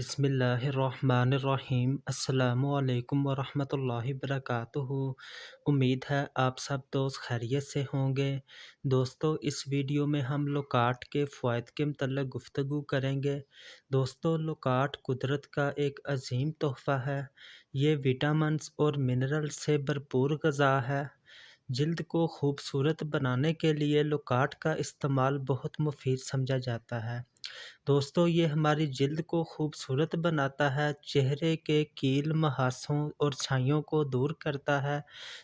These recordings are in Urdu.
بسم اللہ الرحمن الرحیم۔ السلام علیکم ورحمۃ اللہ وبرکاتہ۔ امید ہے آپ سب دوست خیریت سے ہوں گے۔ دوستو، اس ویڈیو میں ہم لوکاٹ کے فوائد کے متعلق گفتگو کریں گے۔ دوستو، لوکاٹ قدرت کا ایک عظیم تحفہ ہے۔ یہ وٹامنز اور منرل سے بھرپور غذا ہے۔ جلد کو خوبصورت بنانے کے لیے لوکاٹ کا استعمال بہت مفید سمجھا جاتا ہے۔ دوستو، یہ ہماری جلد کو خوبصورت بناتا ہے، چہرے کے کیل، مہاسوں اور چھائیوں کو دور کرتا ہے،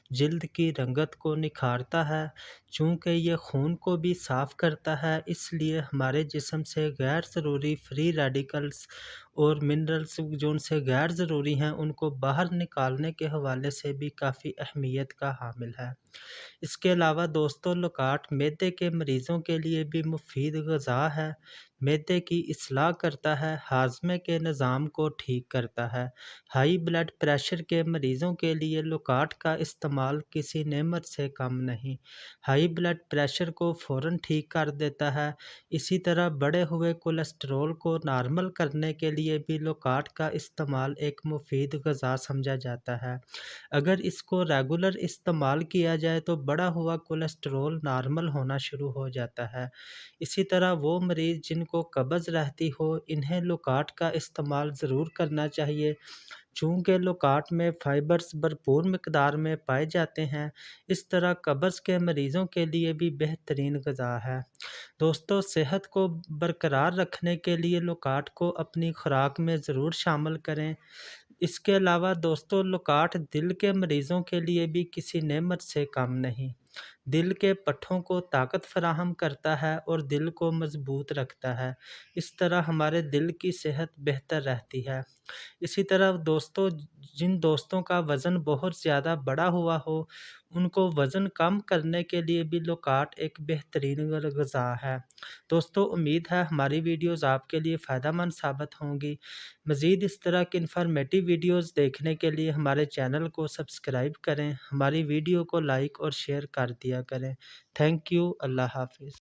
جلد کی رنگت کو نکھارتا ہے۔ چونکہ یہ خون کو بھی صاف کرتا ہے، اس لیے ہمارے جسم سے غیر ضروری فری ریڈیکلز اور منرلز جو ان سے غیر ضروری ہیں ان کو باہر نکالنے کے حوالے سے بھی کافی اہمیت کا حامل ہے۔ اس کے علاوہ دوستو، لوکاٹ معدے کے مریضوں کے لیے بھی مفید غذا ہے۔ معدے کی اصلاح کرتا ہے، ہاضمے کے نظام کو ٹھیک کرتا ہے۔ ہائی بلڈ پریشر کے مریضوں کے لیے لوکاٹ کا استعمال کسی نعمت سے کم نہیں۔ ہائی بلڈ پریشر کو فوراً ٹھیک کر دیتا ہے۔ اسی طرح بڑھے ہوئے کولیسٹرول کو نارمل کرنے کے لیے بھی لوکاٹ کا استعمال ایک مفید غذا سمجھا جاتا ہے۔ اگر اس کو ریگولر استعمال کیا جائے تو بڑھا ہوا کولیسٹرول نارمل ہونا شروع ہو جاتا ہے۔ اسی طرح وہ مریض جن کو قبض رہتی ہو انہیں لوکاٹ کا استعمال ضرور کرنا چاہیے، چونکہ لوکاٹ میں فائبرز بھرپور مقدار میں پائے جاتے ہیں۔ اس طرح قبض کے مریضوں کے لیے بھی بہترین غذا ہے۔ دوستو، صحت کو برقرار رکھنے کے لیے لوکاٹ کو اپنی خوراک میں ضرور شامل کریں۔ اس کے علاوہ دوستو، لوکاٹ دل کے مریضوں کے لیے بھی کسی نعمت سے کم نہیں۔ دل کے پٹھوں کو طاقت فراہم کرتا ہے اور دل کو مضبوط رکھتا ہے۔ اس طرح ہمارے دل کی صحت بہتر رہتی ہے۔ اسی طرح دوستو، جن دوستوں کا وزن بہت زیادہ بڑا ہوا ہو ان کو وزن کم کرنے کے لیے بھی لوکاٹ ایک بہترین غذا ہے۔ دوستو، امید ہے ہماری ویڈیوز آپ کے لیے فائدہ مند ثابت ہوں گی۔ مزید اس طرح کی انفارمیٹیو ویڈیوز دیکھنے کے لیے ہمارے چینل کو سبسکرائب کریں، ہماری ویڈیو کو لائک اور شیئر کر دیا کریں۔ Thank you. اللہ حافظ۔